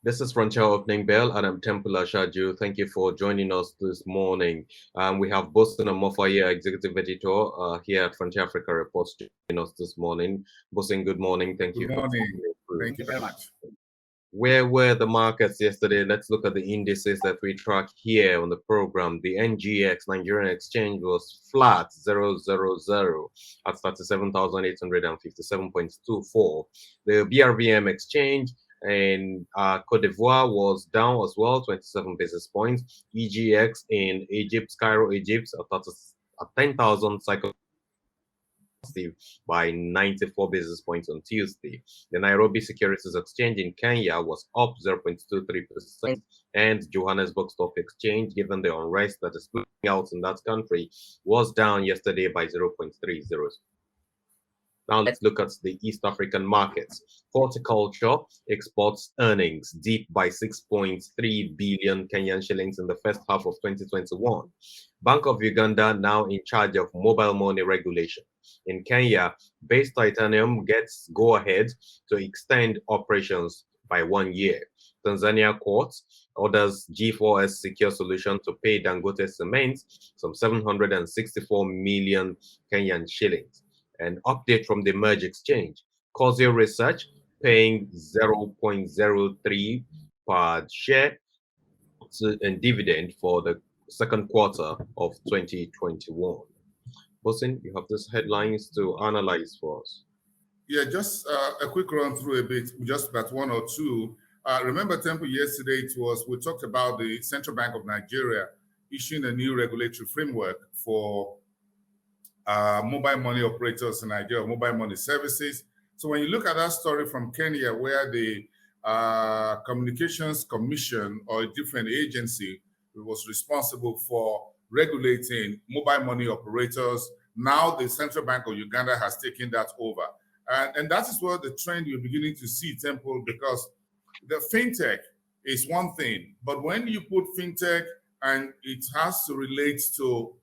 This is Frontier Opening Bell, and I'm Temple Ashaju. Thank you for joining us this morning. We have Bosun Amofaya, Executive Editor, here at Frontier Africa Reports, joining us this morning. Bosun, good morning. Thank you. Good morning. Thank you very much. Where were the markets yesterday? Let's look at the indices that we track here on the program. The NGX, Nigerian Exchange, was flat, 000 at 37,857.24. The BRVM Exchange in Cote d'Ivoire was down as well, 27 basis points. EGX in Egypt, Cairo, Egypt, at 10,000 cycle by 94 basis points on Tuesday. The Nairobi Securities Exchange in Kenya was up 0.23%, and Johannesburg Stock Exchange, given the unrest that is playing out in that country, was down yesterday by 0.30. Now let's look at the East African markets. Horticulture exports earnings dipped by 6.3 billion Kenyan shillings in the first half of 2021. Bank of Uganda now in charge of mobile money regulation. In Kenya, Base Titanium gets go-ahead to extend operations by 1 year. Tanzania courts orders G4S Secure Solution to pay Dangote Cement some 764 million Kenyan shillings. An update from the Merge Exchange. Cosio Research paying 0.03 per share in dividend for the second quarter of 2021. Bosin, you have these headlines to analyze for us. Yeah, just a quick run through a bit, just about one or two. Remember, Temple, yesterday we talked about the Central Bank of Nigeria issuing a new regulatory framework for mobile money operators in Nigeria, mobile money services. So when you look at that story from Kenya, where the Communications Commission or a different agency was responsible for regulating mobile money operators, now the Central Bank of Uganda has taken that over. And that is what the trend you're beginning to see, Temple, because the fintech is one thing, but when you put fintech and it has to relate to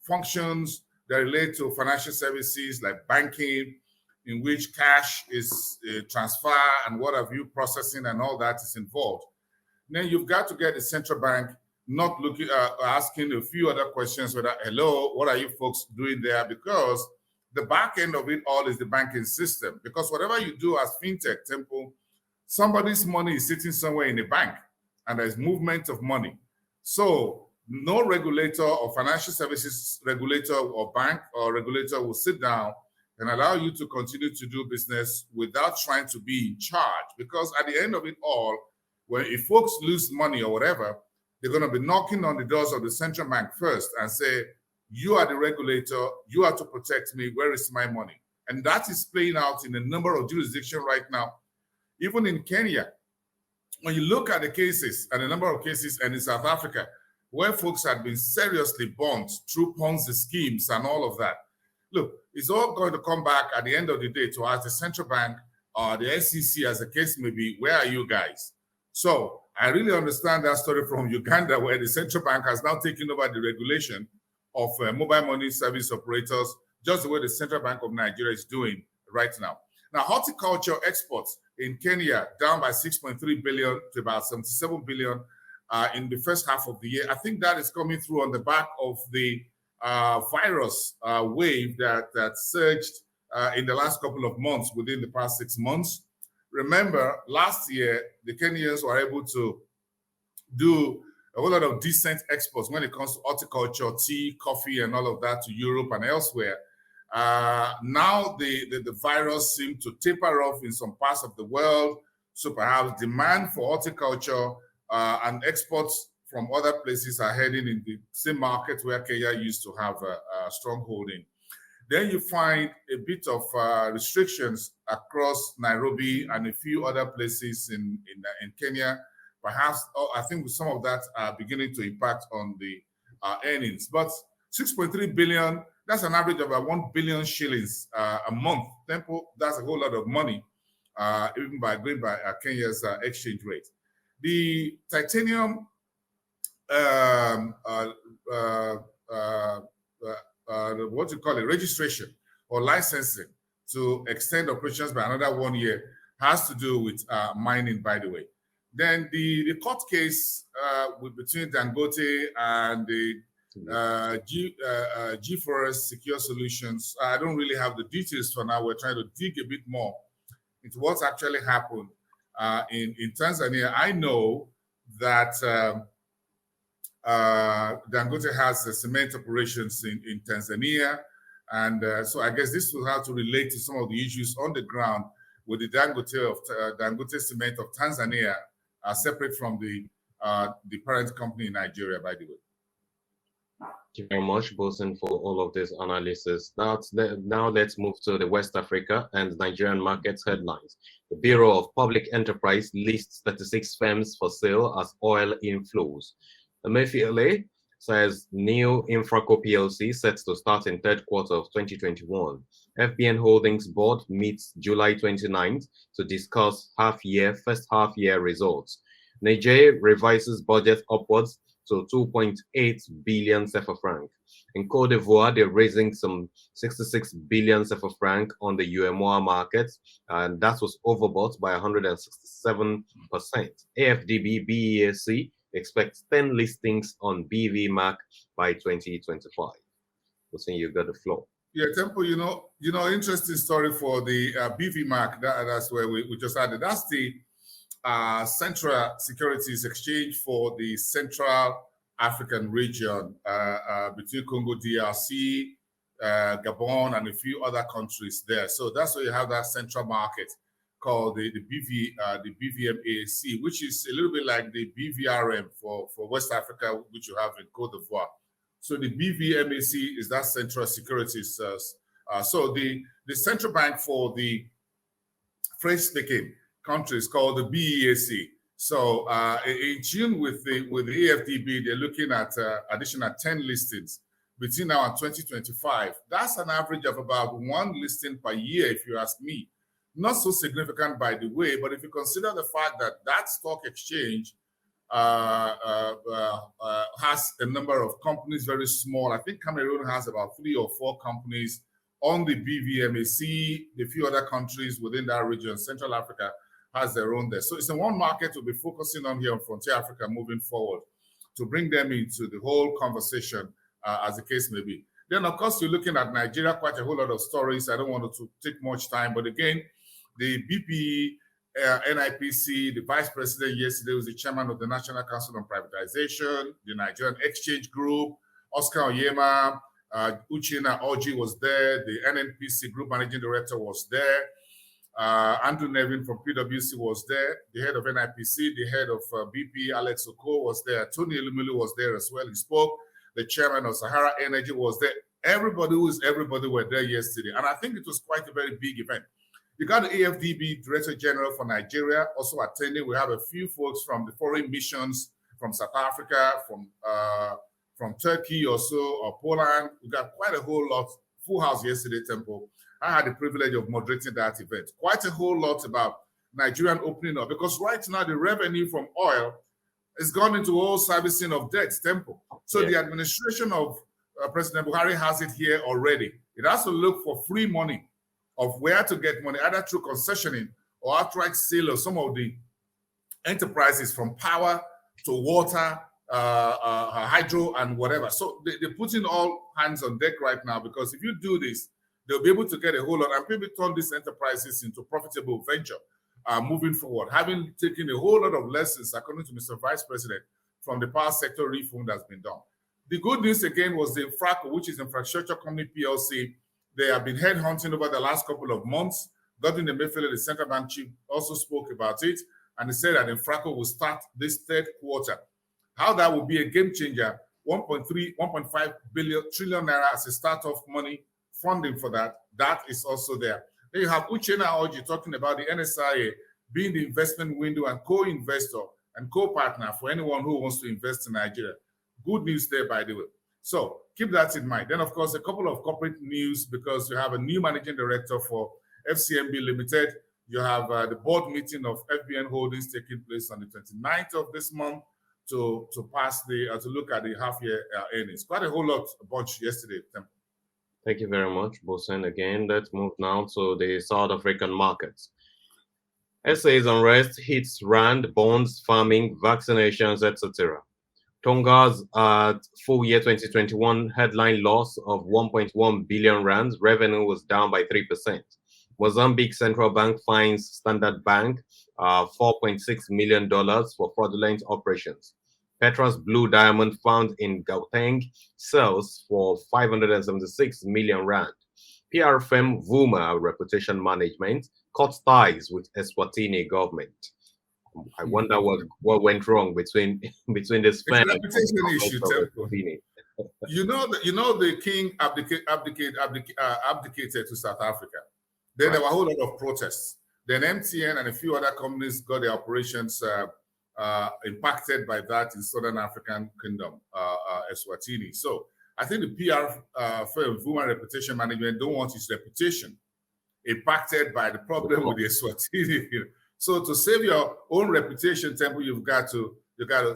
functions that relate to financial services like banking, in which cash is transfer and what have you, processing and all that is involved. Then you've got to get the central bank not looking, asking a few other questions whether, hello, what are you folks doing there? Because the back end of it all is the banking system. Because whatever you do as fintech, Temple, somebody's money is sitting somewhere in a bank and there's movement of money. So no regulator or financial services regulator or bank or regulator will sit down and allow you to continue to do business without trying to be in charge. Because at the end of it all, if folks lose money or whatever, they're going to be knocking on the doors of the central bank first and say, you are the regulator, you are to protect me, where is my money? And that is playing out in a number of jurisdictions right now. Even in Kenya, when you look at the cases and the number of cases, and in South Africa, where folks had been seriously burnt through Ponzi schemes and all of that. Look, it's all going to come back at the end of the day to ask the central bank or the SEC, as the case may be, where are you guys? So I really understand that story from Uganda, where the central bank has now taken over the regulation of mobile money service operators, just the way the Central Bank of Nigeria is doing right now. Now, horticulture exports in Kenya down by 6.3 billion to about 77 billion in the first half of the year. I think that is coming through on the back of the virus wave that surged in the last couple of months, within the past 6 months. Remember, last year, the Kenyans were able to do a whole lot of decent exports when it comes to horticulture, tea, coffee, and all of that to Europe and elsewhere. Now the virus seemed to taper off in some parts of the world. So perhaps demand for horticulture and exports from other places are heading in the same market where Kenya used to have a strong holding. Then you find a bit of restrictions across Nairobi and a few other places in Kenya. Perhaps, I think some of that are beginning to impact on the earnings. But 6.3 billion, that's an average of about 1 billion shillings a month. Temple, that's a whole lot of money, even by going by Kenya's exchange rate. The titanium what you call it, registration or licensing to extend operations by another 1 year has to do with mining, by the way. Then the court case between Dangote and the G4S Secure Solutions, I don't really have the details for now. We're trying to dig a bit more into what's actually happened in Tanzania. I know that Dangote has cement operations in Tanzania. And so I guess this will have to relate to some of the issues on the ground with the Dangote Cement of Tanzania, separate from the parent company in Nigeria, by the way. Thank you very much, Bosun, for all of this analysis. Now let's move to the West Africa and Nigerian markets headlines. The Bureau of Public Enterprise lists 36 firms for sale as oil inflows. Emefiele says new InfraCo Plc sets to start in third quarter of 2021. FBN Holdings board meets July 29th to discuss first half year results. Niger revises budget upwards to 2.8 billion CFA franc. In Cote D'Ivoire, they're raising some 66 billion CFA franc on the UEMOA market, and that was overbought by 167%. AfDB BEAC expects 10 listings on BVMAC by 2025. Listen, you got the floor. Yeah, Temple, you know, interesting story for the BVMAC. That's where we just added. That's the Central Securities Exchange for the Central African region between Congo DRC, Gabon, and a few other countries there. So that's where you have that central market called the BVMAC, which is a little bit like the BVRM for West Africa, which you have in Cote d'Ivoire. So the BVMAC is that Central Securities. So the central bank for the French-speaking countries called the BEAC. So in tune with the AfDB, they're looking at additional 10 listings between now and 2025. That's an average of about one listing per year, if you ask me. Not so significant, by the way, but if you consider the fact that that stock exchange has a number of companies, very small. I think Cameroon has about 3 or 4 companies on the BVMAC. A few other countries within that region, Central Africa, has their own there. So it's the one market we'll be focusing on here on Frontier Africa moving forward to bring them into the whole conversation as the case may be. Then, of course, you're looking at Nigeria, quite a whole lot of stories. I don't want to take much time, but again, the BP, NIPC, the vice president yesterday was the chairman of the National Council on Privatization, the Nigerian Exchange Group, Oscar Oyema, Uchenna Orji was there, the NNPC Group Managing Director was there, Andrew Nevin from PwC was there, the head of NIPC, the head of BP, Alex Oko was there, Tony Elumelu was there as well, he spoke, the chairman of Sahara Energy was there, everybody were there yesterday, and I think it was quite a very big event. You got the AfDB Director General for Nigeria also attending. We have a few folks from the foreign missions from South Africa, from Turkey also, or Poland. We got quite a whole lot. Full house yesterday, Temple. I had the privilege of moderating that event. Quite a whole lot about Nigerian opening up, because right now the revenue from oil is gone into all servicing of debt, Temple. So the administration of President Buhari has it here already. It has to look for free money of where to get money, either through concessioning or outright sale of some of the enterprises from power to water, hydro, and whatever. So they're putting all hands on deck right now, because if you do this, they'll be able to get a whole lot and maybe turn these enterprises into profitable venture moving forward, having taken a whole lot of lessons, according to Mr. Vice President, from the power sector reform that's been done. The good news again was the InfraCo, which is Infrastructure Company PLC. They have been headhunting over the last couple of months. Godwin Emefiele, the central bank chief, also spoke about it, and he said that InfraCo will start this third quarter. How that will be a game changer, 1.5 trillion naira as a start-off money funding for that. That is also there. Then you have Uchenna Orji talking about the NSIA being the investment window and co-investor and co-partner for anyone who wants to invest in Nigeria. Good news there, by the way. So keep that in mind. Then, of course, a couple of corporate news, because you have a new managing director for FCMB Limited. You have the board meeting of FBN Holdings taking place on the 29th of this month to look at the half-year earnings. Quite a whole lot, a bunch yesterday. Thank you very much, Bosun. Again, let's move now to the South African markets. SA's unrest hits rand, bonds, farming, vaccinations, etc. Tonga's full year 2021 headline loss of 1.1 billion rands. Revenue was down by 3%. Mozambique Central Bank fines Standard Bank $4.6 million for fraudulent operations. Petra's Blue Diamond found in Gauteng sells for 576 million rand. PR firm Vuma Reputation Management cut ties with Eswatini government. I wonder what went wrong between this firm. It's a reputation issue, Temple. The king abdicated to South Africa. Then there were a whole lot of protests. Then MTN and a few other companies got their operations impacted by that in Southern African Kingdom, Eswatini. So I think the PR firm, Vuma Reputation Management, don't want his reputation impacted by the problem with the Eswatini. So to save your own reputation, Temple, you got to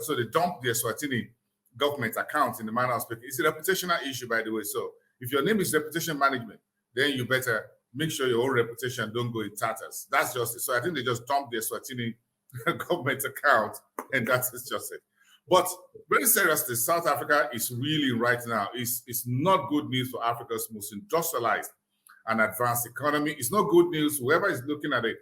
so they dump the Eswatini government account in the manner of speaking. It's a reputational issue, by the way. So if your name is reputation management, then you better make sure your own reputation don't go in tatters. That's just it. So I think they just dumped the Eswatini government account, and that is just it. But very seriously, South Africa is really right now, it's not good news for Africa's most industrialized and advanced economy. It's not good news, whoever is looking at it.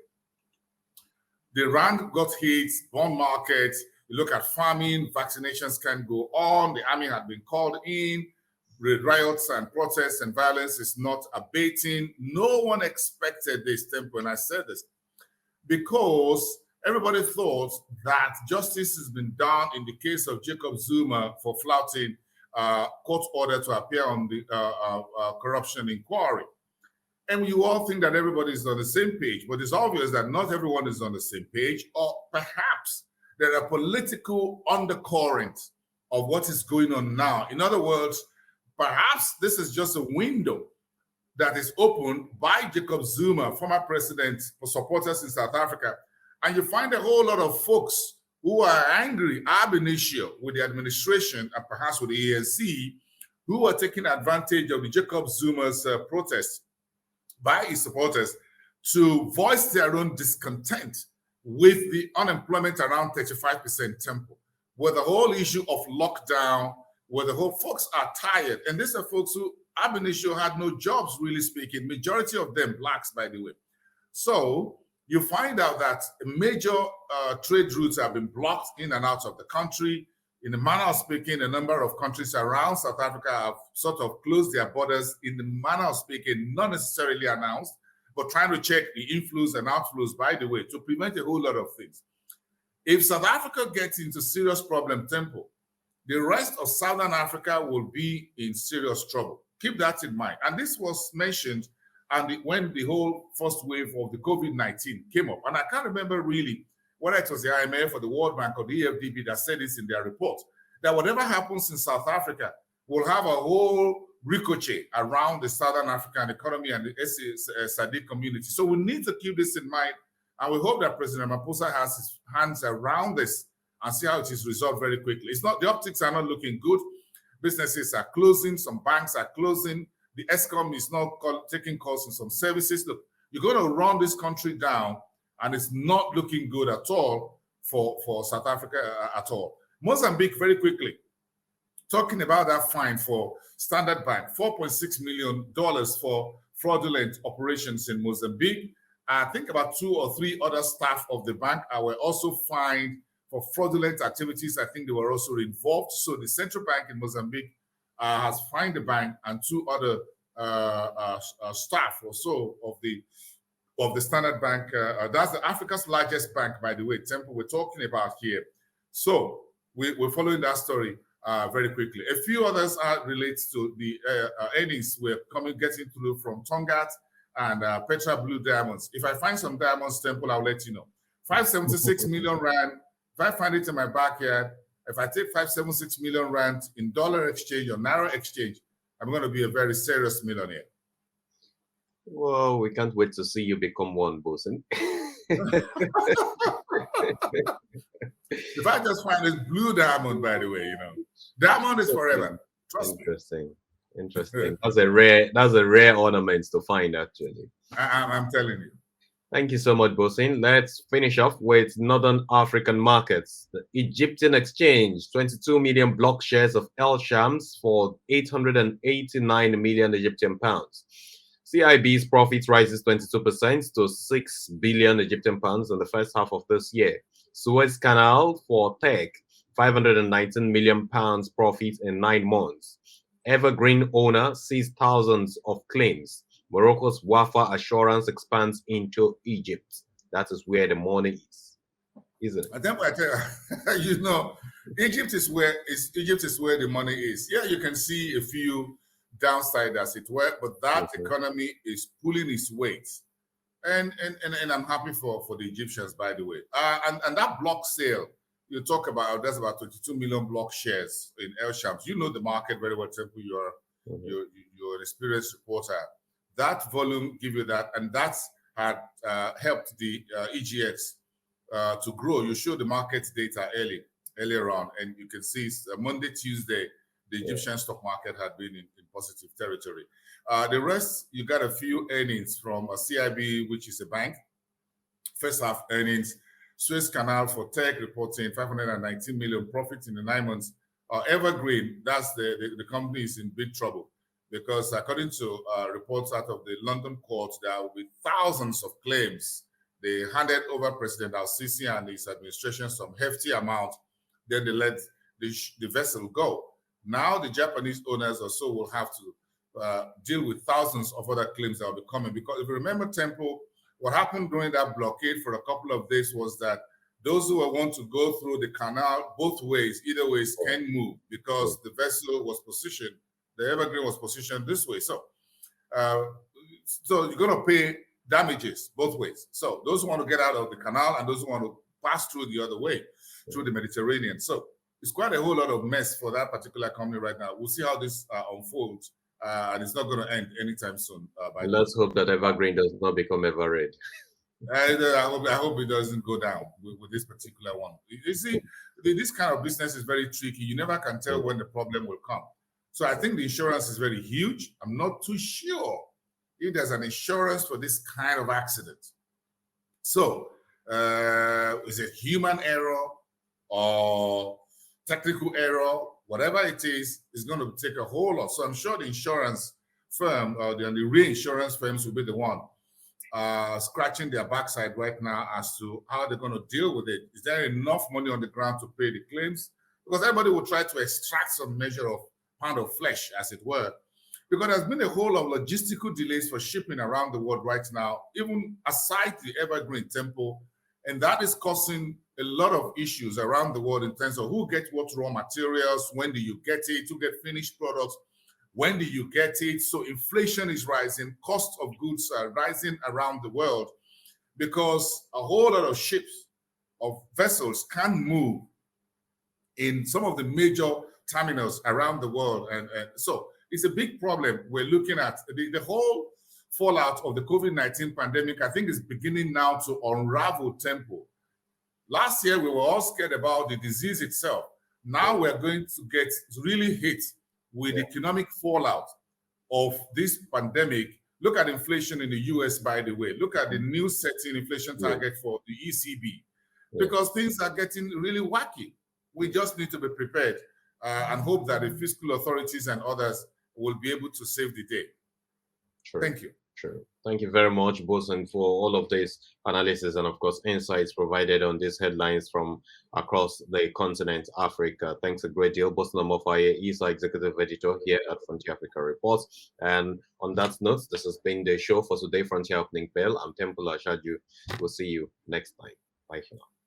The rand got hit, bond market, you look at farming, vaccinations can go on, the army had been called in, riots and protests and violence is not abating. No one expected this, Temple, and I said this, because everybody thought that justice has been done in the case of Jacob Zuma for flouting court order to appear on the corruption inquiry. And you all think that everybody is on the same page, but it's obvious that not everyone is on the same page, or perhaps there are political undercurrents of what is going on now. In other words, perhaps this is just a window that is opened by Jacob Zuma, former president, for supporters in South Africa. And you find a whole lot of folks who are angry ab initio with the administration and perhaps with the ANC, who are taking advantage of the Jacob Zuma's protest by his supporters to voice their own discontent with the unemployment around 35% Temple, where the whole issue of lockdown, where the whole folks are tired. And these are folks who ab initio had no jobs, really speaking, majority of them blacks, by the way. So you find out that major trade routes have been blocked in and out of the country. In the manner of speaking, a number of countries around South Africa have sort of closed their borders in the manner of speaking, not necessarily announced, but trying to check the inflows and outflows, by the way, to prevent a whole lot of things. If South Africa gets into serious problem, Temple, the rest of Southern Africa will be in serious trouble. Keep that in mind. And this was mentioned when the whole first wave of the COVID-19 came up. And I can't remember really whether it was the IMF or the World Bank or the AfDB that said this in their report, that whatever happens in South Africa will have a whole ricochet around the Southern African economy and the SADC community. So we need to keep this in mind. And we hope that President Ramaphosa has his hands around this and see how it is resolved very quickly. It's not, the optics are not looking good. Businesses are closing, some banks are closing. The ESCOM is not taking calls on some services. Look, you're going to run this country down, and it's not looking good at all for South Africa at all. Mozambique, very quickly, talking about that fine for Standard Bank, $4.6 million for fraudulent operations in Mozambique. I think about 2 or 3 other staff of the bank were also fined for fraudulent activities. I think they were also involved. So the central bank in Mozambique has fined the bank and 2 other staff or so of the Standard Bank. That's Africa's largest bank, by the way, Temple, we're talking about here. So we're following that story very quickly. A few others relates to the earnings we're getting through from Tongaat and Petra Blue Diamonds. If I find some diamonds, Temple, I'll let you know. 576 million rand. If I find it in my backyard, if I take 576 million rand in dollar exchange or naira exchange, I'm going to be a very serious millionaire. Well, we can't wait to see you become one, Bosun. If I just find this blue diamond, by the way, you know, diamond is forever. Trust me. Interesting. That's a rare ornament to find, actually. I'm telling you. Thank you so much, Bosin. Let's finish off with Northern African markets. The Egyptian exchange, 22 million block shares of El Shams for 889 million Egyptian pounds. CIB's profit rises 22% to 6 billion Egyptian pounds in the first half of this year. Suez Canal for tech, 519 million pounds profit in 9 months. Evergreen owner sees thousands of claims. Morocco's Wafa assurance expands into Egypt. That is where the money is, isn't it? I think I tell you, you know, Egypt is where the money is. Yeah, you can see a few downside as it were, but that economy is pulling its weight. And I'm happy for the Egyptians, by the way. And that block sale you talk about, that's about 22 million block shares in El Shams. You know the market very well, Temple. You're an experienced reporter. That volume give you that, and that's had helped the EGX to grow. You show the market data earlier on, and you can see Monday, Tuesday, the Egyptian stock market had been in positive territory. The rest, you got a few earnings from CIB, which is a bank. First half earnings, Suez Canal for tech reporting 519 million profits in the 9 months. Evergreen, that's the company is in big trouble because according to reports out of the London court, there will be thousands of claims. They handed over President Al-Sisi and his administration some hefty amount. Then they let the vessel go. Now the Japanese owners or so will have to deal with thousands of other claims that will be coming. Because if you remember, Temple, what happened during that blockade for a couple of days was that those who want to go through the canal both ways, either ways, can move because the vessel was positioned, the Evergreen was positioned this way. So, so you're going to pay damages both ways. So those who want to get out of the canal and those who want to pass through the other way, through the Mediterranean. So it's quite a whole lot of mess for that particular company right now. We'll see how this unfolds. And it's not going to end anytime soon. Let's hope that Evergreen does not become Everred. I hope it doesn't go down with this particular one. You see, this kind of business is very tricky. You never can tell when the problem will come. So I think the insurance is very huge. I'm not too sure if there's an insurance for this kind of accident. So is it human error or technical error? Whatever it is going to take a whole lot. So I'm sure the insurance firm or the reinsurance firms will be the one scratching their backside right now as to how they're going to deal with it. Is there enough money on the ground to pay the claims? Because everybody will try to extract some measure of pound of flesh, as it were. Because there's been a whole of logistical delays for shipping around the world right now, even aside the Evergreen Temple, and that is causing a lot of issues around the world in terms of who gets what raw materials, when do you get it, who get finished products, when do you get it. So inflation is rising, cost of goods are rising around the world because a whole lot of ships, of vessels can't move in some of the major terminals around the world. And so it's a big problem. We're looking at the whole fallout of the COVID-19 pandemic, I think is beginning now to unravel Temple. Last year, we were all scared about the disease itself. Now we're going to get really hit with the economic fallout of this pandemic. Look at inflation in the US, by the way. Look at the new setting inflation target for the ECB, because things are getting really wacky. We just need to be prepared and hope that the fiscal authorities and others will be able to save the day. Sure. Thank you. Sure. Thank you very much, Boson, for all of this analysis and, of course, insights provided on these headlines from across the continent, Africa. Thanks a great deal. Boson Omofaye is our executive editor here at Frontier Africa Reports. And on that note, this has been the show for today, Frontier Opening Bell. I'm Temple Ashaju. We'll see you next time. Bye for now.